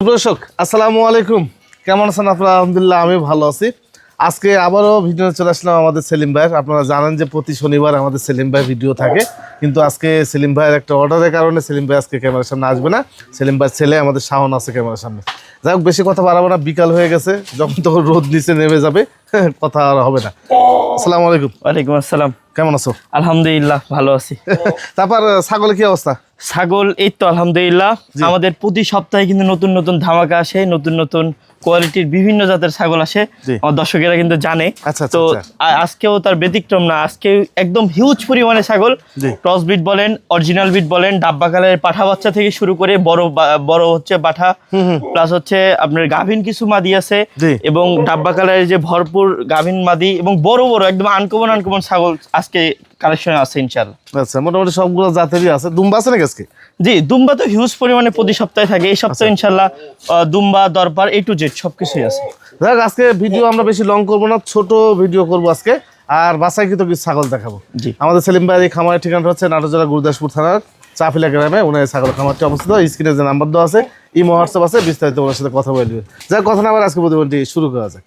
দর্শক আসসালামু আলাইকুম, কেমন আছেন আপনারা? আলহামদুলিল্লাহ আমি ভালো আছি। আজকে আবারও ভিডিও চলে আসলাম আমাদের সেলিম ভাইয়ের। আপনারা জানেন যে প্রতি শনিবার আমাদের সেলিম ভাইয়ের ভিডিও থাকে, কিন্তু আজকে সেলিম ভাইয়ের একটা অর্ডারের কারণে সেলিম ভাই আজকে ক্যামেরার সামনে আসবে না। সেলিম ভাইয়ের ছেলে আমাদের শাওন আছে ক্যামেরার সামনে। যাই হোক, বেশি কথা বাড়াবো না, বিকাল হয়ে গেছে, যখন তখন রোদ নিচে নেমে যাবে, কথা আর হবে না। আসসালামু আলাইকুম। ওয়ালাইকুম আসসালাম। কেমন আছো? আলহামদুলিল্লাহ ভালো আছি। তারপর ছাগলের কি অবস্থা? ছাগল এই তো আলহামদুলিল্লাহ। আমাদের প্রতি সপ্তাহে কিন্তু নতুন নতুন ধামাকা আসে, নতুন নতুন কোয়ালিটির বিভিন্ন জাতের ছাগল আসে, আমার দর্শকেরা কিন্তু জানে। তো আজকেও তার ব্যতিক্রম না, আজকে একদম হিউজ পরিমাণে ছাগল, ক্রস ব্রিড বলেন, অরিজিনাল ব্রিড বলেন, ডাব্বা কালারের পাঠা বাচ্চা থেকে শুরু করে বড় হচ্ছে পাঠা, প্লাস হচ্ছে আপনার গাভিন কিছু মাদি আছে, এবং ডাব্বা কালারের যে ভরপুর গাভিন মাদি এবং বড় বড় একদম আনকমন ছাগল আজকে কালেকশনে আছে ইনশাআল্লাহ। আচ্ছা, মোটামুটি সবগুলো জাতেরই আছে। দুম্বা আছে নাকি আজকে? জি, দুম্বা তো হিউজ পরিমাণে প্রতি সপ্তাহে থাকে। এই সপ্তাহে ইনশাআল্লাহ দুম্বা দরবার A to Z সবকিছুই আছে। দেখ, আজকে ভিডিও আমরা বেশি লং করবো না, ছোট ভিডিও করবো আজকে, আর বাসায় কিন্তু কিছু ছাগল দেখাবো। জি, আমাদের সেলিম ভাইয়ের এই খামারের ঠিকানাটা হচ্ছে নাটোর জেলা গুরুদাসপুর থানার চাপিলা গ্রামে। ওনার ছাগল খামারটি অবস্থিত। স্ক্রিনে যে নাম্বার দেওয়া আছে, ইমো হোয়াটসঅ্যাপ আছে, বিস্তারিত ওনার সাথে কথা বলবে। যাক, কথা না আবার আজকে প্রতিবেদনটি শুরু করা যাক।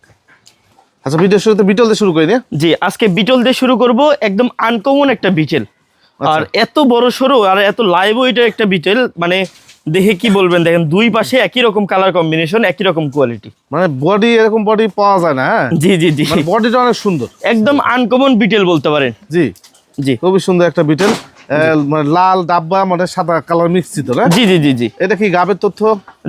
আচ্ছা, ভিডিও শুরুতে বিটল দিয়ে শুরু করি না? জি, আজকে বিটল দিয়ে শুরু করব। একদম আনকমন একটা বিটেল, আর এত বড় সরো আর এত লাইভ ওয়েটের একটা বিটেল, মানে দেখে কি বলবেন। দেখেন দুই পাশে একই রকম কালার কম্বিনেশন, একই রকম কোয়ালিটি, মানে বডি এরকম বডি পাওয়া যায় না। জি জি জি, বডিটা অনেক সুন্দর, একদম আনকমন বিটেল বলতে পারেন। জি জি, খুবই সুন্দর একটা বিটেল, মানে লাল ডাব্বা মানে সাদা কালার মিশ্রিত না? জি জি জি জি। এটা কি গাবের তথ্য?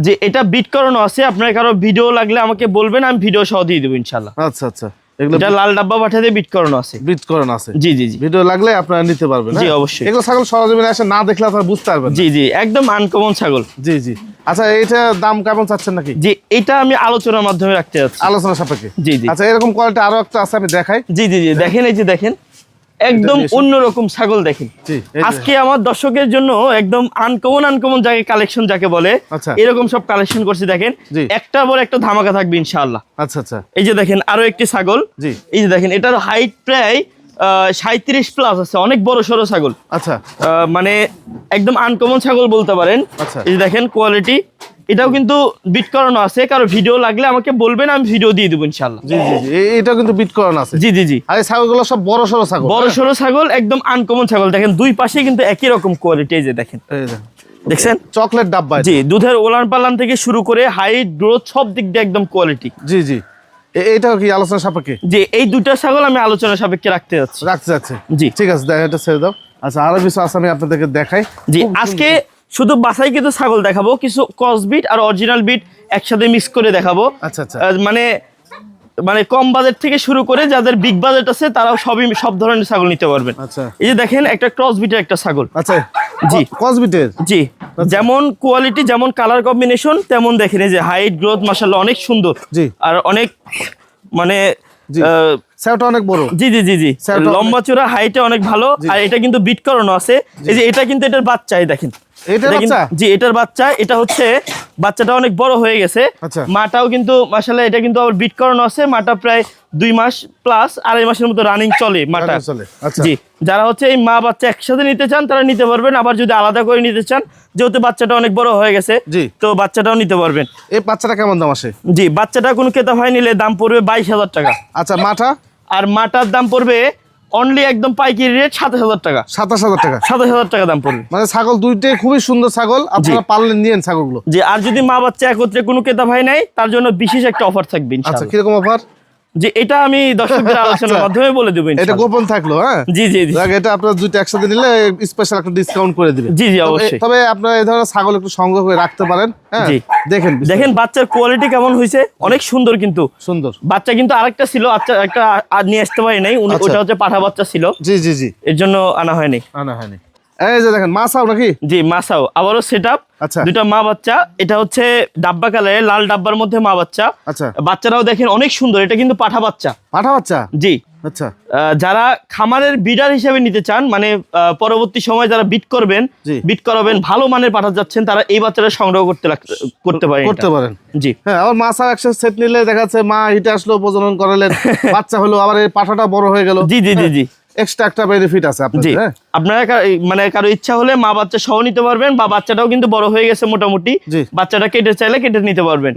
যে এটা বিট করানো আছে, আপনার কারো ভিডিও লাগলে আমাকে বলবেন, আমি ভিডিও সহ দিয়ে দেবো ইনশাআল্লাহ। আচ্ছা আচ্ছা, এগুলো এটা লাল ডাব্বা পাঠাতে বিট করানো আছে, বিট করানো আছে। জি জি জি, ভিডিও লাগলে আপনারা নিতে পারবেন। জি অবশ্যই। এগুলো ছাগল সরজমিনে এসে না দেখলে আপনারা বুঝতে পারবেন। জি জি, একদম আনকমন ছাগল। জি জি। আচ্ছা, এইটা দাম কেমন চাচ্ছেন নাকি? জি, এটা আমি আলোচনার মাধ্যমে রাখতে যাচ্ছি, আলোচনা সাপেক্ষে। জি জি। আচ্ছা, এরকম কোয়ালিটি আরো একটা আছে, আমি দেখাই। জি জি জি, দেখেন এই যে দেখেন, একদম অন্যরকম ছাগল দেখেন। আজকে আমার দর্শকের জন্য একদম আনকমন জায়গায় কালেকশন যাকে বলে, এরকম সব কালেকশন করছি। দেখেন একটা বড় একটা ধামাকা থাকবে ইনশাআল্লাহ। আচ্ছা আচ্ছা, এই যে দেখেন আরো একটি ছাগল, এই যে দেখেন এটার হাইট প্রায় 37 প্লাস আছে, অনেক বড় সড়ো ছাগল। আচ্ছা, মানে একদম আনকমন ছাগল বলতে পারেন। এই যে দেখেন কোয়ালিটি, এটাও কিন্তু বিট করানো আছে। কারো ভিডিও লাগলে আমাকে বলবেন, আমি ভিডিও দিয়ে দেবো ইনশাআল্লাহ। জি জি জি, এটাও কিন্তু বিট করানো আছে। জি জি জি। আর এই ছাগলগুলো সব বড় সড়ো ছাগল, বড় সড়ো ছাগল, একদম আনকমন ছাগল। দেখেন দুই পাশে কিন্তু একই রকম কোয়ালিটি। এই যে দেখেন, দেখছেন চকলেট ডাব্বা। জি, দুধের ওলান পালান থেকে শুরু করে হাইট গ্রোথ সব দিক দিয়ে একদম কোয়ালিটি। জি জি। এইটাও কি আলোচনা সাপেক্ষে? জি, এই দুইটা ছাগল আমি আলোচনা সাপেক্ষে রাখতে যাচ্ছি। জি ঠিক আছে, এটা ছেড়ে দাও। আচ্ছা, আরো কিছু আছে, আমি আপনাদেরকে দেখাই। জি, আজকে শুধু বাছাই কিছু ছাগল দেখাবো, কিছু ক্রস বিট আর অরিজিনাল বিট একসাথে মিক্স করে দেখাবো। আচ্ছা আচ্ছা, মানে কম বাজেট থেকে শুরু করে যাদের বিগ বাজেট আছে তারাও সব ধরনের ছাগল নিতে পারবেন। আচ্ছা, এই যে দেখেন একটা ক্রস বিটের একটা ছাগল। আচ্ছা, জি ক্রস বিটের। জি, যেমন কোয়ালিটি যেমন কালার কম্বিনেশন তেমন দেখেন। এই যে হাইট গ্রোথ মাশাআল্লাহ অনেক সুন্দর। জি, আর অনেক মানে সেটা অনেক বড়। জি জি জি জি, লম্বা চূড়া হাইটে অনেক ভালো। আর এটা কিন্তু বিট করানো আছে। এই যে এটা কিন্তু এটার বাচ্চাই দেখেন, জি এটার বাচ্চা। এটা হচ্ছে বাচ্চাটা অনেক বড় হয়ে গেছে। মাটাও কিন্তু মাশাআল্লাহ এটা কিন্তু আবার বিট করানো আছে। মাটা প্রায় 2 মাস প্লাস, 2.5 মাসের মতো রানিং চলে মাটা। জি, যারা হচ্ছে এই মা বাচ্চা একসাথে নিতে চান তারা নিতে পারবেন, আবার যদি আলাদা করে নিতে চান, যেহেতু বাচ্চাটা অনেক বড় হয়ে গেছে, তো বাচ্চাটাও নিতে পারবেন। এই বাচ্চাটা কেমন দাম আসে? জি, বাচ্চাটা কোনো ক্রেতা ভাই নিলে দাম পড়বে 22,000 টাকা। আচ্ছা, মাটা? আর মাটার দাম পড়বে অনলি একদম পাইকারি রেট 27,000 টাকা। 27,000 টাকা? 27,000 টাকা দাম পড়বে। মানে ছাগল দুইটাই খুবই সুন্দর ছাগল, আপনারা পারলে নিয়েন ছাগলগুলো। জি, আর যদি মা বাচ্চা একত্রে কোনো ক্রেতা ভাই নাই, তার জন্য বিশেষ একটা অফার থাকবে ইনশাআল্লাহ। আচ্ছা, কিরকম অফার? জি, এটা আমি দর্শকদের আলোচনার মাধ্যমে বলে দেব ইনশাআল্লাহ। এটা গোপন থাকলো। হ্যাঁ জি জি জি, এটা আপনারা দুইটা একসাথে নিলে স্পেশাল একটা ডিসকাউন্ট করে দিবেন। জি জি অবশ্যই। তবে আপনারা এই ধরনের ছাগল একটু সংগ্রহ করে রাখতে পারেন। হ্যাঁ, দেখেন বাচ্চার কোয়ালিটি কেমন হয়েছে, অনেক সুন্দর। কিন্তু সুন্দর বাচ্চা কিন্তু আরেকটা ছিল, আচ্ছা একটা নিয়ে আসতে পারি নাই, ওটা হচ্ছে পাঠা বাচ্চা ছিল। জি জি জি, এর জন্য আনা হয়নি। এই যে দেখেন মাছাও নাকি? জি, মাছাও আবারও সেটআপ। আচ্ছা, দুটো মা বাচ্চা। এটা হচ্ছে ডাব্বা কালারের, লাল ডাব্বার মধ্যে মা বাচ্চা। আচ্ছা, বাচ্চারাও দেখেন অনেক সুন্দর। এটা কিন্তু পাঠা বাচ্চা। জি। আচ্ছা, যারা খামারের বিডার হিসেবে নিতে চান, মানে পরবর্তী সময় যারা বিট করাবেন, ভালো মানের পাঠা যাচ্ছেন, তারা এই বাচ্চাটা সংগ্রহ করতে পারেন। জি হ্যাঁ, আবার মাছাও একসাথে সেট নিলে দেখা যাচ্ছে মা হিটে আসলো, প্রজনন করালেন, বাচ্চা হলো, আবার এই পাঠাটা বড় হয়ে গেল। জি জি জি জি, এক্সট্রা একটা বেনিফিট আছে আপনাদের। জি, হ্যাঁ, আপনারা মানে কারো ইচ্ছা হলে মা বাচ্চা সহ নিতে পারবেন, বা বাচ্চাটাও কিন্তু বড় হয়ে গেছে মোটামুটি, জি। বাচ্চাটা কেটে চাইলে কেটে নিতে পারবেন।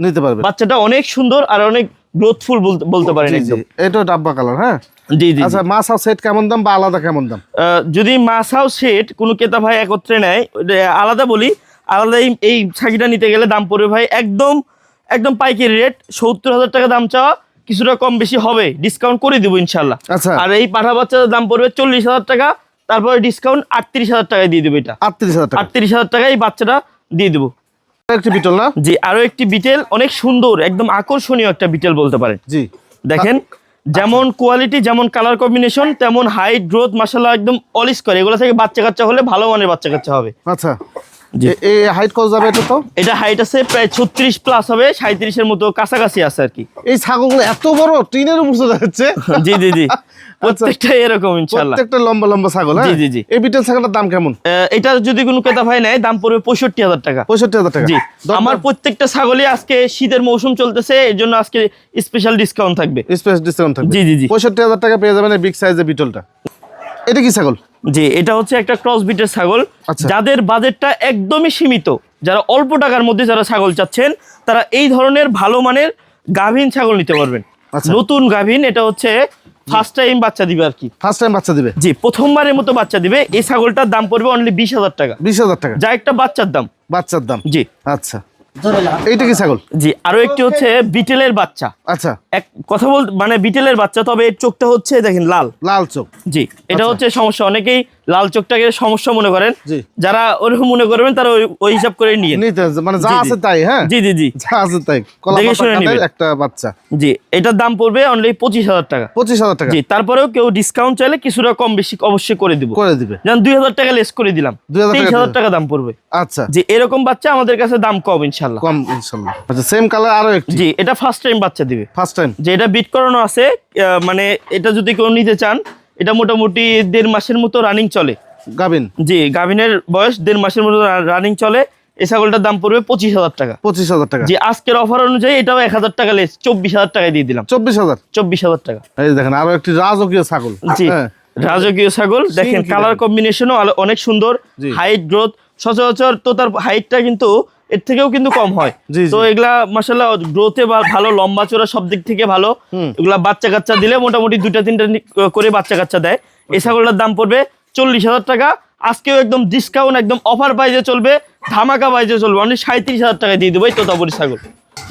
বাচ্চাটা অনেক সুন্দর আর অনেক গ্রোথফুল বলতে পারেন একদম। এটা ডাব্বা কালার। হ্যাঁ, জি জি। আচ্ছা, মাছ হাউস সেট কেমন দাম বা আলাদা কেমন দাম? যদি মাছ হাউস সেট কোনো ক্রেতা ভাই একত্রে নেয়, আলাদা বলি, আলাদা এই ছাগিটা নিতে গেলে দাম পড়বে ভাই একদম পাইকারি রেট 70,000 টাকা দাম চাওয়া, কিছুটা কম বেশি হবে, ডিসকাউন্ট করে দিব ইনশাল্লাহ। আচ্ছা। আর এই পাঠা বাচ্চার দাম পড়বে 40,000 টাকা, তারপরে ডিসকাউন্ট 38,000 টাকায় দিয়ে দেবো। এটা 38,000 টাকা। 38,000 টাকায় এই বাচ্চাটা দিয়ে দেবো। একটি বিটল না? জি, আরো একটি বিটেল, অনেক সুন্দর একদম আকর্ষণীয় একটা বিটেল বলতে পারেন। জি, দেখেন যেমন কোয়ালিটি, যেমন কালার কম্বিনেশন, তেমন হাইট, গ্রোথ মাশাআল্লাহ একদম অল স্কয়ার। এগুলো থেকে বাচ্চা কাচ্চা হলে ভালো মানের বাচ্চা কাচ্চা হবে। আচ্ছা, জি। এই হাইট কত যাবে এটা? তো এটা হাইট আছে প্রায় 36 প্লাস হবে, 37 এর মতো কাছাকাছি আছে আর কি। এই ছাগলগুলো এত বড়, টিনের উপর চলে যাচ্ছে। জি জি জি, প্রত্যেকটা এরকম ইনশাআল্লাহ, প্রত্যেকটা লম্বা লম্বা ছাগল। জি জি জি। এই বিটেল ছাগলের দাম কেমন? এটা যদি কোনো ক্রেতা ভাই নেয় দাম পড়বে 65,000 টাকা। 65,000 টাকা। জি, আমার প্রত্যেকটা ছাগলই আজকে শীতের মৌসুম চলতেছে, এর জন্য আজকে স্পেশাল ডিসকাউন্ট থাকবে। স্পেশাল ডিসকাউন্ট থাকবে। জি জি জি। 65,000 টাকা পেয়ে যাবেন এই বিগ সাইজের বিটলটা। এটা কি ছাগল? জি, এটা হচ্ছে একটা ক্রস বিটের ছাগল। আচ্ছা। যাদের বাজেটটা একদমই সীমিত, যারা অল্প টাকার মধ্যে যারা ছাগল চাচ্ছেন, তারা এই ধরনের ভালো মানের গাভীন ছাগল নিতে পারবেন। আচ্ছা। নতুন গাভীন, এটা হচ্ছে ফার্স্ট টাইম বাচ্চা দিবে আর কি। ফার্স্ট টাইম বাচ্চা দিবে? জি, প্রথমবারের মতো বাচ্চা দিবে। এই ছাগলটার দাম পড়বে অনলি 20,000 টাকা। 20,000 টাকা যা একটা বাচ্চার দাম। বাচ্চার দাম? জি। আচ্ছা, এইটা কি ছাগল? জি, আরো একটি হচ্ছে বিটেলের বাচ্চা। আচ্ছা, এক কথা মানে বিটেলের বাচ্চা, তবে এর চোখটা হচ্ছে দেখেন লাল লাল চোখ। জি, এটা আচ্ছা। হচ্ছে সমস্যা, অনেকেই লাল চোখটাকে সমস্যা মনে করেন। জি। যারা ওরকম মনে করবেন তারা ওই হিসাব করে নিয়ে নিতে হবে, মানে যা জি, জি। আছে তাই। হ্যাঁ, জি জি জি। যা আছে তাই। কলা দেখে পাতা শুনে কাঁঠালের নিবেন। একটা বাচ্চা। জি, এটার দাম পড়বে অনলি 25,000 টাকা। 25,000 টাকা জি, তারপরেও কেউ ডিসকাউন্ট চাইলে কিছুটা কম বেশি অবশ্যই করে দিব। করে দিবে। যেমন 2,000 টাকা লেস করে দিলাম, 2,000 টাকা 23,000 টাকা দাম পড়বে। আচ্ছা, জি, এরকম বাচ্চা আমাদের কাছে দাম কম ইনশাল্লাহ। কম ইনশাআল্লাহ। আচ্ছা, সেম কালার আরো একটি। জি, এটা ফার্স্ট টাইম বাচ্চা দিবে। First time? যে এটা বিট করানো আছে, মানে এটা যদি কেউ নিতে চান, এটা মোটামুটি 1.5 মাসের মতো রানিং চলে। গাবিন? জি, গাভিনের বয়স 1.5 মাসের মতো রানিং চলে। এই ছাগলটার দাম পড়বে 25,000 টাকা। 25,000 টাকা? জি, আজকের অফার অনুযায়ী এটাও 1,000 টাকা লেস, 24,000 টাকায় দিয়ে দিলাম। 24,000? 24,000 টাকা। এই দেখেন আরো একটি রাজকীয় ছাগল। জি, হ্যাঁ, রাজকীয় ছাগল। দেখেন কি কালার দেখেন। কম্বিনেশনও অনেক সুন্দর, জি। Height, growth. সচরাচর তো তার হাইটটা কিন্তু এর থেকেও কিন্তু কম হয়। জি, জি। তো এগুলা মাশাআল্লাহ গ্রোথে ভালো, লম্বা চড়া সব দিক থেকে ভালো। এগুলা বাচ্চা কাচ্চা দিলে মোটামুটি 2-3টা করে বাচ্চা কাচ্চা দেয়। এই ছাগলটার দাম পড়বে 40,000 টাকা। আজকেও একদম ডিসকাউন্ট, একদম অফার প্রাইজে চলবে, ধামাকা প্রাইজে চলবে, অনলি 37,000 টাকায় দিয়ে দেবো এই তোতাপুরি ছাগল।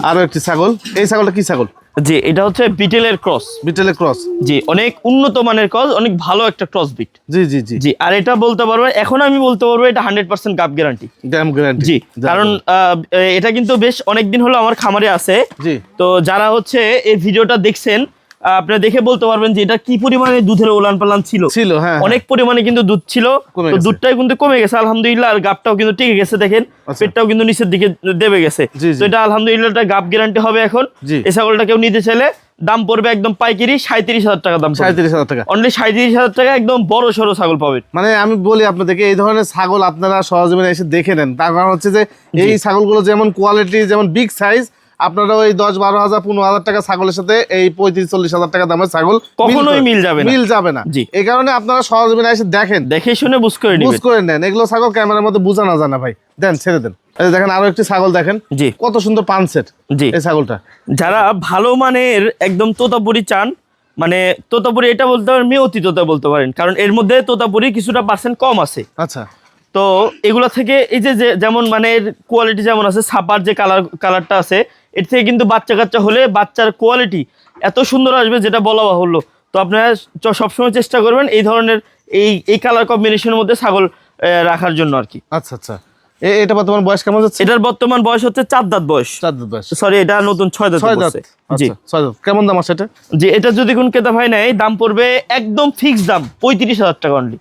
আরো একটি ছাগল। এই ছাগলটা কি ছাগল? জি, এটা হচ্ছে বিটেলের ক্রস। বিটেলের ক্রস? জি, অনেক উন্নত মানের ক্রস, অনেক ভালো একটা ক্রস বিট। জি জি জি। জি, আর এটা বলতে পারবো, এখন আমি বলতে পারবো এটা 100% গাব গ্যারান্টি। Dam guarantee? জি, কারণ এটা কিন্তু বেশ অনেকদিন হলো আমার খামারে আছে। জি। তো যারা হচ্ছে এই ভিডিওটা দেখছেন, আপনারা দেখে বলতে পারবেন যে এটা কি পরিমাণে দুধের ওলান পালান ছিল। হ্যাঁ, অনেক পরিমাণে কিন্তু দুধ ছিল, কমে তো গেছে। দুধটাই কিন্তু কমে গেছে আলহামদুলিল্লাহ। আর গাবটাও কিন্তু টিকে গেছে, দেখেন আচ্ছা। পেটটাও কিন্তু নিচের দিকে দেবে গেছে। জি, জি। তো এটা আলহামদুলিল্লাহ একটা গাব গ্যারান্টি হবে এখন। জি। এই ছাগলটা কেউ নিতে চাইলে দাম পড়বে একদম পাইকারি 37,000 টাকা দাম। 37,000 টাকা? অনলি 37,000 টাকা, একদম বড় সড়ো ছাগল পাবেন। মানে আমি বলি আপনাদেরকে, এই ধরনের ছাগল আপনারা সহজে এসে দেখে নেন। তার কারণ হচ্ছে যে এই ছাগলগুলো যেমন কোয়ালিটি, যেমন বিগ সাইজ, আপনারা ওই 10-12,000 15,000 টাকা ছাগলের সাথে এই 35-40,000 টাকা দামের ছাগল কখনোই মিল যাবে না। জি। এই কারণে আপনারা সহজে এসে দেখেন, দেখে শুনে বুঝ করে বুঝ নেবেন। করে নেন। এগুলো ছাগল ক্যামেরার মধ্যে বোঝা না জানা ভাই, দেন ছেড়ে দেন। এই দেখেন আরো একটি ছাগল দেখেন, জি, কত সুন্দর পানসেট জি। এই ছাগলটা। যারা ভালো মানের একদম তোতাপুরি চান, মানে তোতাপুরি এটা বলতে পারেন, মেয়তি তোতা বলতে পারেন, কারণ এর মধ্যে তোতাপুরি কিছুটা পার্সেন্ট কম আছে। আচ্ছা। তো এগুলা থেকে এই যে যেমন মানে কোয়ালিটি যেমন আছে, ছাপার যে কালারটা আছে, এর থেকে কিন্তু বাচ্চা কাচ্চা হলে বাচ্চার কোয়ালিটি এত সুন্দর আসবে যেটা বলা বাহুল্য। তো আপনারা সবসময় চেষ্টা করবেন এই ধরনের এই কালার কম্বিনেশনের মধ্যে ছাগল রাখার জন্য আর কি। আচ্ছা আচ্ছা। এটা বর্তমান বয়স কেমন যাচ্ছে? এটার বর্তমান বয়স হচ্ছে 4 দাঁত বয়স। 4 দাঁত বয়স? সরি, এটা নতুন 6 দাঁত। 6 দাঁত? জি, আচ্ছা, 6 দাঁত। কেমন দাম আছে এটা? জি, এটা যদি কোন ক্রেতা ভাই নেয় দাম পড়বে একদম ফিক্স দাম 35,000 টাকা অনলি।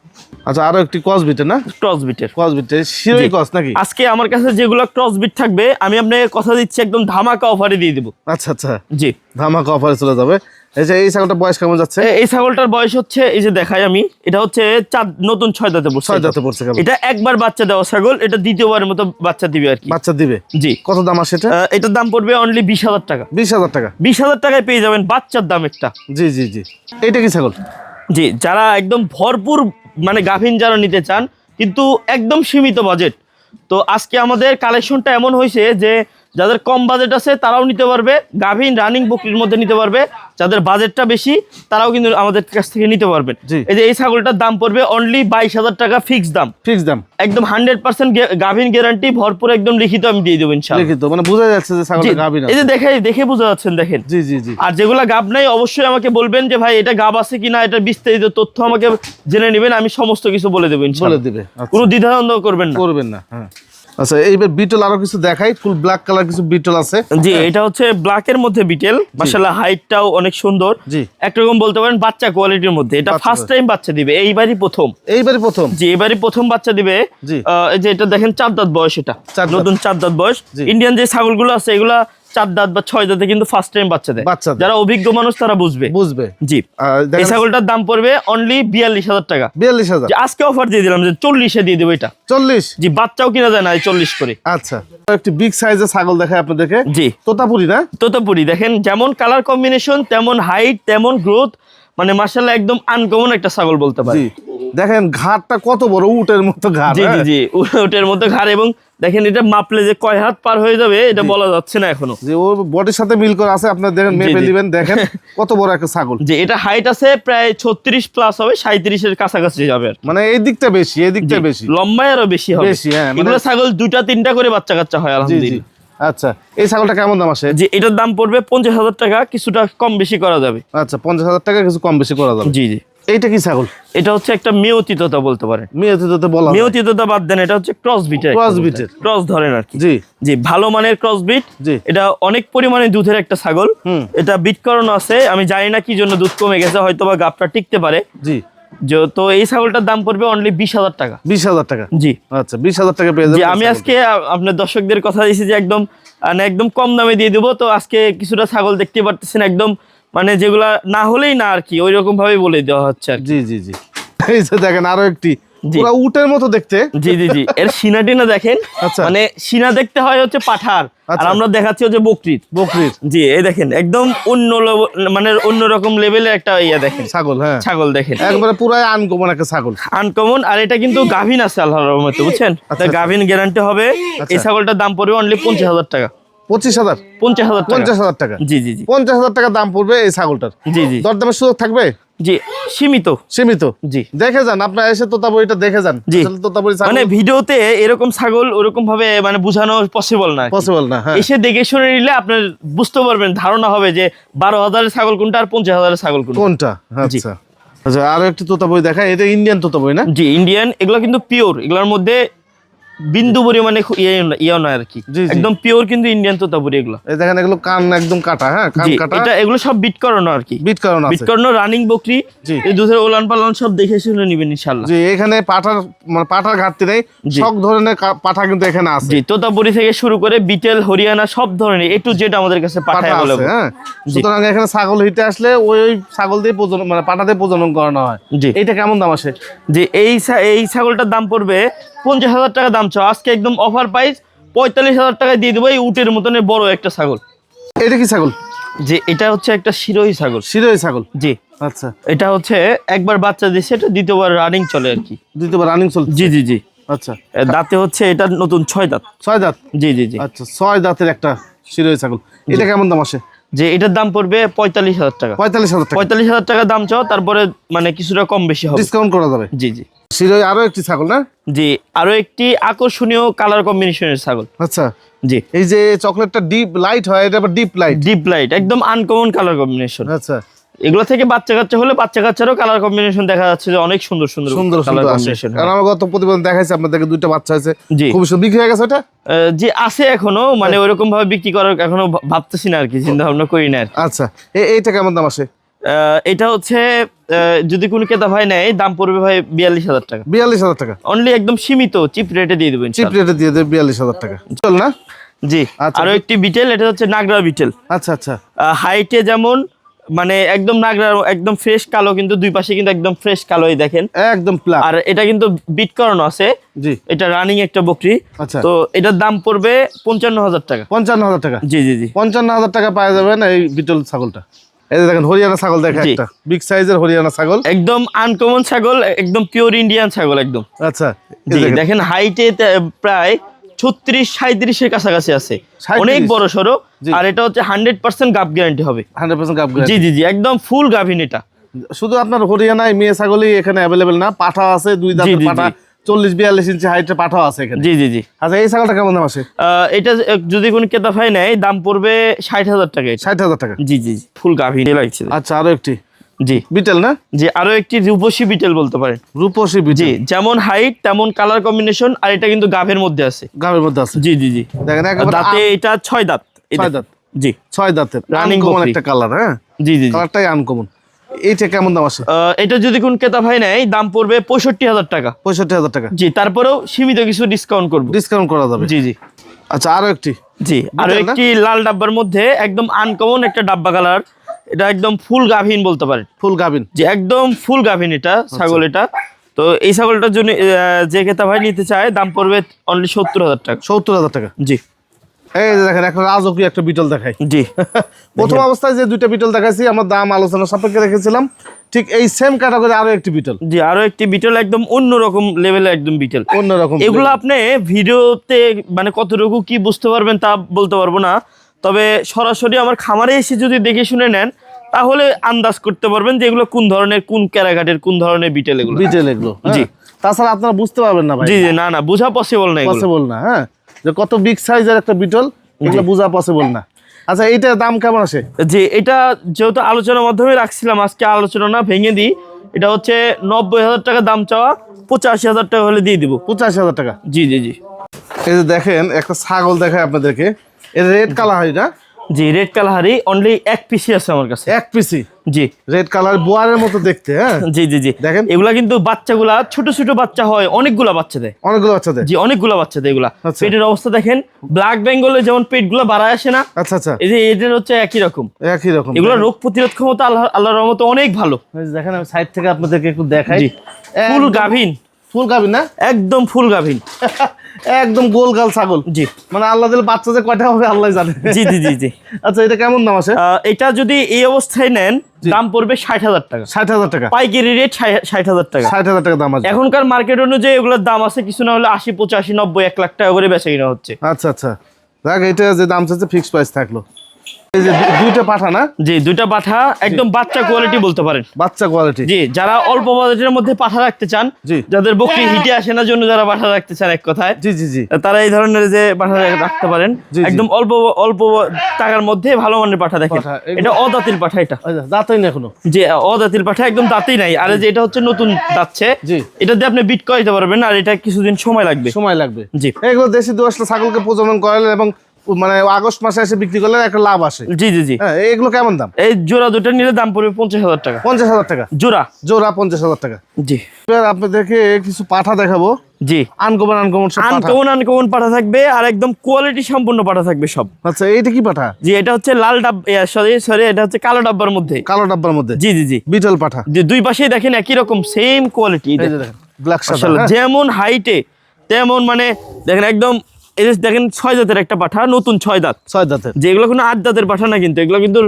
আচ্ছা, আরো একটি ক্রস বিটের না? ক্রস বিটের। ক্রস বিটের শিরোই ক্রস নাকি? আজকে আমার কাছে যেগুলো ক্রস বিট থাকবে আমি আপনাকে কথা দিচ্ছি একদম ধামাকা অফারে দিয়ে দেবো। আচ্ছা আচ্ছা, জি, ধামাকা অফারে চলে যাবে। এই ছাগলটার বয়স কেমন যাচ্ছে? এই ছাগলটার বয়স হচ্ছে, এই যে দেখাই আমি, এটা হচ্ছে নতুন 6 দাঁতে পড়ছে। 6 দাঁতে পড়ছে কেবল? এটা একবার বাচ্চা দেওয়া ছাগল, এটা দ্বিতীয়বারের মতো বাচ্চা দিবে আর কি। বাচ্চা দিবে? জি। কত দাম আছে এটা? এটার দাম পড়বে অনলি 20,000 টাকা। 20,000 টাকা? 20,000 টাকায় পেয়ে যাবেন বাচ্চার দাম একটা। জি জি জি। এইটা কি ছাগল? জি, যারা একদম ভরপুর মানে গাভীন যারা নিতে চান কিন্তু একদম সীমিত বাজেট, তো আজকে আমাদের কালেকশনটা এমন হয়েছে যে যাদের কম বাজেট আছে তারাও নিতে পারবে, গাভীন রানিং বকরির মধ্যে নিতে পারবে, যাদের বাজেটটা বেশি তারাও কিন্তু আমাদের কাছ থেকে নিতে পারবেন। এই যে এই ছাগলটার দাম পড়বে অনলি 22,000 টাকা, ফিক্স দাম একদম 100% গাভীন গ্যারান্টি, ভরপুর একদম লিখিত আমি দিয়ে দেবো ইনশাআল্লাহ। লিখিত মানে বোঝা যাচ্ছে যে ছাগলটা গাভীন আছে। এই যে দেখে বোঝা যাচ্ছেন, দেখেন। জি জি জি। আর যেগুলা গাব নাই অবশ্যই আমাকে বলবেন যে ভাই এটা গাব আছে কিনা, এটা বিস্তারিত তথ্য আমাকে জেনে নেবেন, আমি সমস্ত কিছু বলে দেবো ইনশাআল্লাহ। বলে দিবে, কোনো দ্বিধাদ্বন্দ্ব করবেন না। হ্যাঁ। আচ্ছা, এইবার বিটল আরো কিছু দেখাই, ফুল ব্ল্যাক কালার কিছু বিটল আছে। জি, এটা হচ্ছে ব্ল্যাকের মধ্যে বিটেল, মাশাআল্লাহ হাইটটাও অনেক সুন্দর। জি, একরকম বলতে পারেন বাচ্চা কোয়ালিটির মধ্যে। এটা ফার্স্ট টাইম বাচ্চা দিবে, এইবারই প্রথম। জি, এইবারই প্রথম বাচ্চা দিবে। এই যে এটা দেখেন 4 দাঁত বয়স, এটা নতুন 4 দাঁত বয়স। ইন্ডিয়ান যে ছাগলগুলো আছে এগুলা 4 দাঁত বা 6 দাঁতে কিন্তু ফার্স্ট টাইম বাচ্চা দেয়। যারা অভিজ্ঞ মানুষ তারা বুঝবে। জি, এই ছাগলটার দাম পড়বে অনলি 42,000 টাকা। 42,000 আজকে অফার দিয়ে দিলাম যে 40-এ দিয়ে দেবো এটা। 40? জি, বাচ্চাও কিনা যায় না 40 করে। আচ্ছা, একটি বিগ সাইজের ছাগল দেখাই আপনাদেরকে। জি, তোতাপুরি না? তোতাপুরি দেখেন, যেমন কালার কম্বিনেশন তেমন হাইট তেমন গ্রোথ, মানে মাশাআল্লাহ একদম আনকমন একটা ছাগল বলতে পারি। দেখেন ঘাড়টা কত বড়, উটের মতো ঘাড়। জি জি জি, উটের মতো ঘাড়। এবং দেখেন এটা মাপলে যে কয় হাত পার হয়ে যাবে এটা বলা যাচ্ছে না এখনো। যে ওর বডির সাথে মিল করা আছে, আপনারা দেখেন মেপে নেবেন। দেখেন কত বড় একটা ছাগল। যে এটা হাইট আছে প্রায় 36 প্লাস হবে, 37-এর কাছাকাছি যাবে। মানে এই দিকটা বেশি, এই দিকটা বেশি, লম্বায় আরো বেশি হবে। হ্যাঁ, এগুলো ছাগল 2-3টা করে বাচ্চা কাচ্চা হয় আলহামদুলিল্লাহ। আচ্ছা, এই ছাগলটা কেমন দাম আসে? জি, এটার দাম পড়বে 50,000 টাকা, কিছুটা কম বেশি করা যাবে। আচ্ছা, 50,000 টাকা কিছু কম বেশি করা যাবে। জি জি। এইটা কি ছাগল? এটা হচ্ছে একটা মেয়তি তোতা বলতে পারেন। মেয়তি তোতা বলা হয়। মেয়তি তোতা বাদ দেন, এটা হচ্ছে ক্রস বিটের। ক্রস ধরেন আর কি। জি জি, ভালো মানের ক্রস বিট। এটা অনেক পরিমাণে দুধের একটা ছাগল। এটা বিট করানো আছে, আমি জানি না কি জন্য দুধ কমে গেছে, হয়তো বা গাবটা টিকতে পারে। জি, তো এই ছাগলটার দাম পড়বে অনলি 20,000 টাকা। 20,000 টাকা? জি। আচ্ছা, 20,000 টাকা পেয়ে যাবেন। আমি আজকে আপনার দর্শকদের কথা দিয়েছি যে একদম একদম কম দামে দিয়ে দেবো। তো আজকে কিছুটা ছাগল দেখতে পারতেছেন, একদম মানে যেগুলা না হলেই না আর কি, ওই রকম ভাবে বলে দেওয়া হচ্ছে আর কি। জি জি জি। এই যে দেখেন আরো একটি পুরো উটের মতো দেখতে। জি জি জি, এর সিনাটি না দেখেন, মানে সিনা দেখতে হয় হচ্ছে পাঠার, আর আমরা দেখাচ্ছি হচ্ছে বকরির। জি, এই দেখেন একদম মানে অন্যরকম লেভেলের একটা ইয়া দেখেন ছাগল। হ্যাঁ, ছাগল দেখেন একবারে পুরো আনকমন একটা ছাগল, আনকমন। আর এটা কিন্তু গাভীন আছে আল্লাহর রহমতে, বুঝছেন? গাভীন গ্যারান্টি হবে। এই ছাগলটার দাম পড়বে অনলি 50,000 টাকা। 25,000? 50,000 টাকা? জি জি জি, 50,000 টাকা দাম পড়বে এই ছাগলটার। জি জি, দরদামের সুযোগ থাকবে? জি, সীমিত। জি, দেখে যান, আপনারা এসে তোতাপুরিটা দেখে যান। তোতাপুরি মানে ভিডিওতে এরকম ছাগল ওরকম ভাবে মানে বোঝানো পসিবল না। এসে দেখে শুনে নিলে আপনার বুঝতে পারবেন, ধারণা হবে যে 12,000-এর ছাগল কোনটা আর 50,000-এর ছাগল কোনটা। আচ্ছা আচ্ছা, আরো একটু তোতাপুরি দেখায়। এটা ইন্ডিয়ান তোতাপুরি না? জি, ইন্ডিয়ান। এগুলো কিন্তু পিওর, এগুলোর মধ্যে বিন্দু পরিমাণে ইয়ে নয় আর কি, একদম পিওর কিন্তু ইন্ডিয়ান তোতাপুরি এগুলো। এই দেখেন এগুলো কান একদম কাটা। হ্যাঁ, কান কাটা। এটা এগুলো সব বিট করানো আর কি, বিট করানো রানিং বকরি। এই দুধের ওলান পালান সব দেখে শুনে নেবেন ইনশাআল্লাহ। জি, এখানে পাঠার ঘাটতি নেই, সব ধরনের পাঠা কিন্তু এখানে আছে। জি, তোতাপুরি থেকে শুরু করে বিটেল, হরিয়ানা সব ধরনের A to Z আমাদের কাছে পাঠা আছে। হ্যাঁ, সুতরাং এখানে ছাগল হিটে আসলে ওই ছাগল দিয়ে প্রজনন, মানে পাঠা দিয়ে প্রজনন করানো হয়। জি, এইটা কেমন দাম আসে? জি, এই ছাগলটার দাম পড়বে 50,000 টাকা দাম চাও, আজকে একদম অফার প্রাইস 45,000 টাকা দিয়ে দেবো। এই উটের মতন বড় একটা ছাগল। এটা কি ছাগল? জি, এটা হচ্ছে একটা শিরোহী ছাগল। শিরোহী ছাগল? জি। আচ্ছা, এটা হচ্ছে একবার বাচ্চা দিয়েছে, এটা দ্বিতীয়বার রানিং চলে আর কি। দ্বিতীয়বার রানিং চলে? জি জি জি। আচ্ছা, দাঁতে হচ্ছে এটা নতুন 6 দাঁত। 6 দাঁত? জি জি জি। আচ্ছা, 6 দাঁতের একটা শিরোহী ছাগল। এটা কেমন দাম আসে? যে এটার দাম পড়বে 45,000 টাকা। 45,000 টাকা দাম চাও, তারপরে মানে কিছুটা কম বেশি হবে, ডিসকাউন্ট করা যাবে। জি জি। শিরোহী আরো একটি ছাগল না? জি, আরো একটি আকর্ষণীয় কালার কম্বিনেশনের ছাগল। আচ্ছা, জি। এই যে চকলেটটা ডিপ লাইট হয়, এটা আবার ডিপ লাইট, একদম আনকমন কালার কম্বিনেশন। আচ্ছা, এগুলো থেকে বাচ্চা কাচ্চা হলে বাচ্চা কাচ্চারও কালার কম্বিনেশন দেখা যাচ্ছে যে অনেক সুন্দর কালার কম্বিনেশন। কারণ আমার গত প্রতিবেদন দেখাইছে আপনাদেরকে, দুইটা বাচ্চা আছে। জি, খুব সুন্দর। বিক্রি হয়ে গেছে ওটা? জি, আছে এখনো, মানে ওইরকম ভাবে বিক্রি করার এখনো ভাবতেছি না আর কি, চিন্তা ভাবনা করি না। আচ্ছা, এইটা কেমন দাম আসে? এটা হচ্ছে যদি কোনো ক্রেতা ভাই নেয় দাম পড়বে ভাই 42,000 টাকা। 42,000 টাকা অনলি, একদম সীমিত চিপ রেটে দিয়ে দেবেন। চিপ রেটে দিয়ে দেবে 42,000 টাকা, চল না? জি। আরো একটি বিটেল, এটা হচ্ছে নাগরা বিটেল। আচ্ছা আচ্ছা, হাইটে যেমন মানে একদম নাগরা, একদম ফ্রেশ কালো, কিন্তু দুই পাশে কিন্তু একদম ফ্রেশ কালোই দেখেন, একদম প্লাস। আর এটা কিন্তু বিট করানো আছে। জি, এটা রানিং একটা বকরি। আচ্ছা, তো এটার দাম পড়বে 55,000 টাকা। 55,000 টাকা? জি জি জি, 55,000 টাকা পাওয়া যাবেন এই বিটল ছাগলটা। এই যে দেখেন হরিয়ানা ছাগল দেখা জি। একটা বিগ সাইজের হরিয়ানা ছাগল, একদম আনকমন ছাগল, একদম পিওর ইন্ডিয়ান ছাগল একদম। আচ্ছা জি দেখেন হাইটে প্রায় 36-37 এর কাছাকাছি আছে, 37? অনেক বড় সড়ো। জি। আর এটা হচ্ছে 100% গাব গ্যারান্টি হবে। 100% গাব জি জি জি একদম ফুল গাভিন এটা। শুধু আপনার হরিয়ানায় মেয়ে ছাগলই এখানে অ্যাভেলেবেল না, পাঠা আছে, দুই দাঁতের জি, পাঠা, জি। 40-42 ইঞ্চি হাইটের পাঠাও আছে এখানে। জি জি জি আচ্ছা এই ছাগলটা কেমন দাম আছে? এটা যদি কোনো ক্রেতা ভাই নেয় দাম পড়বে 60,000 টাকা এটা। 60,000 টাকা। জি জি জি ফুল গাভিন লাগছে। আচ্ছা আরো একটি জি বিটেল না? জি আরো একটি রূপসী বিটেল বলতে পারেন। রূপসী জি বিটেল, যেমন হাইট তেমন কালার কম্বিনেশন, আর এটা কিন্তু গাভের মধ্যে আছে। গাবের মধ্যে আছে। জি জি জি দেখেন একেবারে দাঁতে এটা 6 দাঁত। এই 6 দেখেন। দাঁত, জি 6 দাঁতের Running আনকমন বকরি। একটা কালার। হ্যাঁ জি জি জি কালারটাই আনকমন। এইটা কেমন দাম আছে? এটা যদি কোন ক্রেতা ভাই নেয় দাম পড়বে 65,000 টাকা। 65,000 টাকা। জি তারপরেও সীমিত কিছু ডিসকাউন্ট করব। ডিসকাউন্ট করা যাবে। জি জি আচ্ছা আরো একটি জি আর বিটেল না? একটি লাল ডাব্বার মধ্যে একদম আনকমন একটা ডাব্বা কালার, এটা একদম ফুল গাভিন বলতে পারেন। ফুল গাবিন। যে একদম ফুল গাভিন এটা ছাগল এটা। তো এই ছাগলটার জন্য যে ক্রেতা ভাই নিতে চায় দাম পড়বে অনলি 70,000 টাকা। 70,000 টাকা। জি এই যে দেখেন একটা রাজকীয় একটা বিটল দেখাই। জি প্রথম অবস্থায় যে দুইটা বিটল দেখাইছি আমরা দাম আলোচনা সাপেক্ষে রেখেছিলাম, ঠিক এই সেম ক্যাটাগরি আরো একটি বিটল, জি আরো একটি বিটেল একদম অন্যরকম লেভেলের একদম বিটেল। অন্যরকম। এগুলো আপনি ভিডিওতে মানে কতটুকু কি বুঝতে পারবেন তা বলতে পারবো না, তবে সরাসরি আমার খামারে এসে যদি দেখে শুনে নেন তাহলে আন্দাজ করতে পারবেন যে এগুলো কোন ধরনের, কোন ক্যারাঘাটের কোন ধরনের বিটেল এগুলো। বিটেল এগুলো। জি। হ্যাঁ। তাছাড়া আপনারা বুঝতে পারবেন না ভাই, জি জি না না বোঝা পসিবল না এগুলো। পসিবল না। হ্যাঁ যে কত বিগ সাইজের একটা বিটল, এগুলো বোঝা পসিবল না। আচ্ছা এইটার দাম কেমন আসে? জি এটা যেহেতু আলোচনার মাধ্যমে রাখছিলাম, আজকে আলোচনা না ভেঙে দিই, এটা হচ্ছে 90,000 টাকা দাম চাওয়া, 85,000 টাকা হলে দিয়ে দিব। 85,000 টাকা। জি জি জি এই যে দেখেন একটা ছাগল দেখায় আপনাদেরকে, এর রেড কালার হয় না? জি রেড কালাহারি অনলি এক পিসি আছে আমার কাছে। এক পিসি জি রেড কালার, বোয়ারের মতো দেখতে। হ্যাঁ জি জি জি দেখেন। এগুলা কিন্তু বাচ্চাগুলা ছোট ছোট বাচ্চা হয়, অনেকগুলা বাচ্চা দেয়। অনেকগুলো বাচ্চাদের। জি অনেকগুলা বাচ্চা দেয় এগুলা। আচ্ছা। পেটের অবস্থা দেখেন, ব্ল্যাক বেঙ্গলে যেমন পেটগুলো বাড়ায় আসে না, আচ্ছা আচ্ছা এই যে এদের হচ্ছে একই রকম। একই রকম। এগুলো রোগ প্রতিরোধ ক্ষমতা আল্লাহর রহমতে অনেক ভালো। এই যে দেখেন আমি সাইড থেকে আপনাদেরকে একটু দেখাই। জি ফুল গাভিন, ফুল গাবিন না? একদম ফুল গাভিন। একদম গোল গাল ছাগল। জি মানে আল্লাহ দিলে বাচ্চা যে কয়টা হবে আল্লাহ জানে। জি জি জি জি আচ্ছা এটা কেমন দাম আছে? এটা যদি এই অবস্থায় নেন দাম পড়বে 60,000 টাকা। 60,000 টাকা। পাইকারি রেট 60,000 টাকা। 60,000 টাকা দাম আছে। এখনকার মার্কেট অনুযায়ী এগুলোর দাম আছে কিছু না হলে 80, 85, 90, 1 লাখ টাকা করে বেচা কিনা হচ্ছে। আচ্ছা আচ্ছা দেখ এটা যে দাম চাচ্ছে ফিক্স প্রাইস থাকলো। এই যে দুইটা পাঠা না? জি দুইটা পাঠা একদম বাচ্চা কোয়ালিটি বলতে পারেন। বাচ্চা কোয়ালিটি। জি যারা অল্প বাজেটের মধ্যে পাঠা রাখতে চান, জি। যাদের বকরি হিটে আসে না জন্য যারা পাঠা রাখতে চান এক কথায়, জি জি জি তারা এই ধরনের যে পাঠা রাখতে পারেন। জি, জি। একদম অল্প অল্প টাকার মধ্যে ভালো মানের পাঠা দেখেন। পাঠা, এগুলো- এটা অদাতিল পাঠা এটা। দাঁতই না এখনো। যে অদাতিল পাঠা একদম দাঁতেই নাই, আর এই যে এটা হচ্ছে নতুন দাঁতছে। জি। এটা দিয়ে আপনি বিট করাইতে পারবেন, আর এটা কিছুদিন সময় লাগবে। সময় লাগবে। জি এগুলো দেশি দোয়াশলা ছাগলকে প্রজনন করালে এবং মানে আগস্ট মাসে এসে বিক্রি করলে একটা লাভ আসে। জি জি জি হ্যাঁ এগুলো কেমন দাম? এই জোড়া দুটো নিলে দাম পড়বে 50,000 টাকা 50,000 টাকা জোড়া। জোড়া। 50,000 টাকা। জি এবার আপনাদেরকে কিছু পাঠা দেখাবো, জি আনকমন আনকমন সব পাঠা। আনকমন পাঠা থাকবে, আর একদম কোয়ালিটি সম্পূর্ণ পাঠা থাকবে সব। আচ্ছা এইটা কি পাঠা? জি এটা হচ্ছে লাল ডাব্বা, সরি এটা হচ্ছে কালো ডাব্বার মধ্যে। কালো ডাব্বার মধ্যে। জি জি জি বিটল পাঠা। যে দুই পাশেই দেখেন একই রকম সেম কোয়ালিটি। এই যে দেখেন ব্ল্যাক সাদা। আসলে হ্যাঁ? যেমন হাইটে তেমন মানে দেখেন একদম, এই যে দেখেন 6 দাঁতের একটা পাঠা, নতুন 6 দাঁত। 6 দাঁতের। যেগুলো কোনো 8 দাঁতের পাঠা না, কিন্তু এগুলো কিন্তু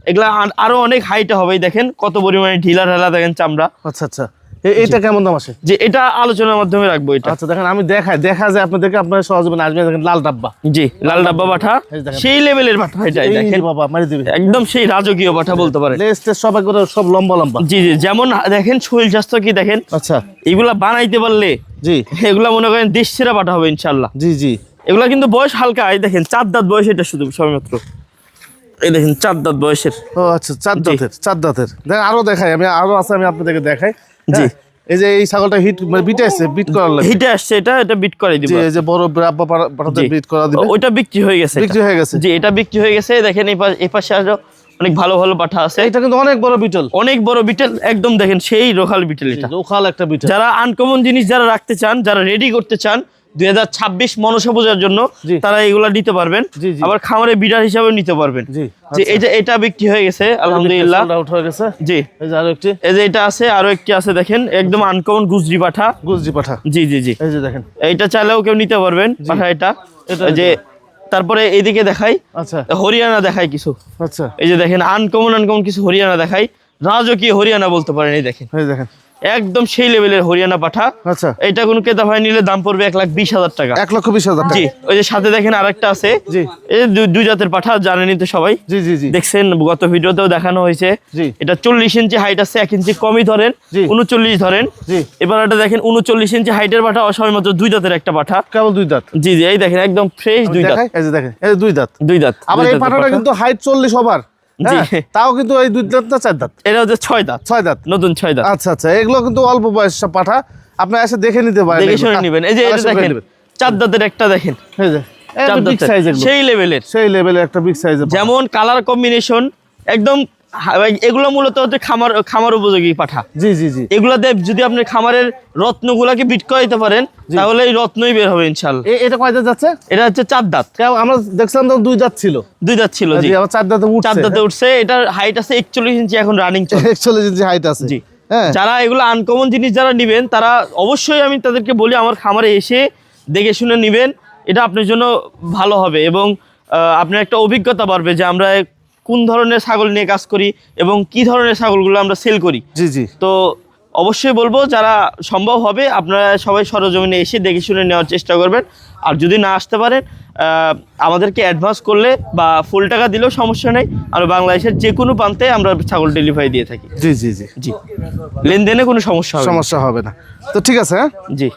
এগুলা আরো অনেক হাইটে হবে। এই দেখেন কত পরিমাণে ঢিলা ঢালা দেখেন চামড়া। আচ্ছা আচ্ছা এইটা কেমন দাম আসে? যে এটা আলোচনার মাধ্যমে রাখবো এটা। আচ্ছা দেখেন আমি দেখা যায় আপনাদেরকে, আপনার সহজে আসবেন। দেখেন লাল ডাব্বা। জি লাল ডাব্বা পাঠা, এই দেখেন। সেই লেভেলের পাঠা এটা। এই দেখেন যে বাবা মারি দিবে। একদম সেই রাজকীয় পাঠা বলতে পারে। লেজটা সবাই করে সব লম্বা লম্বা। জি জি যেমন দেখেন শরীর স্বাস্থ্য কি দেখেন। আচ্ছা এগুলা বানাইতে পারলে জি এগুলা মনে করেন দেশ সেরা পাঠা হবে ইনশাল্লাহ। জি জি এগুলা কিন্তু বয়স হালকা, এই দেখেন 4 দাঁত বয়স এটা শুধু সবেমাত্র। এই দেখেন 4 দাঁত বয়সের। ও আচ্ছা 4 দাঁতের। 4 দাঁতের দেখ আরো দেখাই, আমি আরো আছে, আমি আপনাদেরকে দেখাই। জি। হ্যাঁ? এই যে এই ছাগলটা হিট মানে বিটে আসছে, বিট করার লাগে। হিটে আসছে এটা বিট করে দিব। জি এই যে বড় রাব্বা পাঠাতে জি। বিট করা দিবে। ওইটা বিক্রি হয়ে গেছে। বিক্রি হয়ে গেছে। জি এটা বিক্রি হয়ে গেছে। দেখেন এই পাশে আরো অনেক ভালো ভালো পাঠা আছে। এটা কিন্তু অনেক বড় বিটল। অনেক বড় বিটেল একদম দেখেন সেই রোখাল বিটেল এটা। লোকাল একটা বিটল। যারা আনকমন জিনিস যারা রাখতে চান, যারা রেডি করতে চান 2026 মনসা পূজার জন্য, জি। তারা এগুলা নিতে পারবেন। জি, জি। আবার খামারে বিডার হিসাবে নিতে পারবেন। জি যে এই যে এটা বিক্রি হয়ে গেছে আলহামদুলিল্লাহ। আউট হয়ে গেছে। জি এই যে আরো একটি এই যে এটা আছে, আরো একটি আছে দেখেন একদম আনকমন গুজরি পাঠা। গুজরি পাঠা। জি জি জি এই যে দেখেন এইটা চাইলেও কেউ নিতে পারবেন পাঠা এটা। এটা এই যে তারপরে এইদিকে দেখাই, আচ্ছা হরিয়ানা দেখাই কিছু। আচ্ছা এই যে দেখেন আনকমন কিছু হরিয়ানা দেখাই, রাজকীয় হরিয়ানা বলতে পারেন। এই দেখেন এই দেখেন একদম সেই লেভেলের হরিয়ানা পাঠা। আচ্ছা এইটা কোন ক্রেতা ভাই নিলে দাম পড়বে 1,20,000 টাকা। 1,20,000 টাকা। জি, ওই যে সাথে দেখেন আরেকটা আছে, জি এই যে দুই জাতের পাঠা, জানেনই তো সবাই, জি জি জি দেখছেন গত ভিডিওতেও দেখানো হয়েছে। জি এটা 40 ইঞ্চি হাইট আছে, 1 ইঞ্চি কমই ধরেন, জি 39 ধরেন। জি এবার এটা দেখেন 39 ইঞ্চি হাইটের পাঠা, অসময় মাত্র দুই দাঁতের একটা পাঠা। কেবল 2 দাঁত। জি জি, এই দেখেন একদম ফ্রেশ দুই দাঁত। দেখাই, এই যে দেখেন এই যে 2 দাঁত। দুই দাঁত। আবার এই পাঠাটা কিন্তু হাইট 40 ওভার। জি। হ্যাঁ, তাও কিন্তু এই 2 দাঁত না 4 দাঁত? এটা হচ্ছে 6 দাঁত, 6 দাঁত। নতুন 6 দাঁত। আচ্ছা আচ্ছা, এগুলো কিন্তু অল্প বয়স সব পাঠা, আপনি এসে দেখে নিতে পারেন, দেখে শুনে নেবেন। এই যে এটা দেখেন 4 দাঁতের একটা দেখেন, এই যে 4 বিগ দাঁতের, সাইজ, এগুলো সেই লেভেলের, সেই লেভেলের একটা বিগ সাইজের। যেমন কালার কম্বিনেশন একদম এগুলো মূলত হচ্ছে খামার উপযোগী পাঠা। জি জি জি। এগুলাতে যদি আপনি খামারের রত্নগুলাকে বিট করাইতে পারেন, তাহলে এই রত্নই বের হবে ইনশাআল্লাহ। এটা কয় দাঁত যাচ্ছে? এটা হচ্ছে 4 দাঁত। আমরা দেখছিলাম তো 2 দাঁত ছিল। 2 দাঁত ছিল, জি, আবার 4 দাঁতে উঠছে। 4 দাঁতে উঠছে। এটার হাইট আছে 41 ইঞ্চি, এখন রানিং চলে। 41 ইঞ্চি হাইট আছে। জি। হ্যাঁ, যারা এগুলো আনকমন জিনিস যারা নেবেন, তারা অবশ্যই আমি তাদেরকে বলি আমার খামারে এসে দেখে শুনে নেবেন। এটা আপনার জন্য ভালো হবে এবং আপনার একটা অভিজ্ঞতা বাড়বে যে আমরা কোন ধরনের ছাগল নিয়ে কাজ করি এবং কি ধরনের ছাগলগুলো আমরা সেল করি। জি জি। তো অবশ্যই বলবো, যারা সম্ভব হবে আপনারা সবাই সরজমিনে এসে দেখে শুনে নেওয়ার চেষ্টা করবেন। আর যদি না আসতে পারেন, আমাদেরকে অ্যাডভান্স করলে বা ফুল টাকা দিলেও সমস্যা নেই। আর বাংলাদেশের যে কোনো প্রান্তে আমরা ছাগল ডেলিভারি দিয়ে থাকি। জি জি জি জি, লেনদেনে কোনো সমস্যা হবে না। সমস্যা হবে না। তো ঠিক আছে, হ্যাঁ। জি।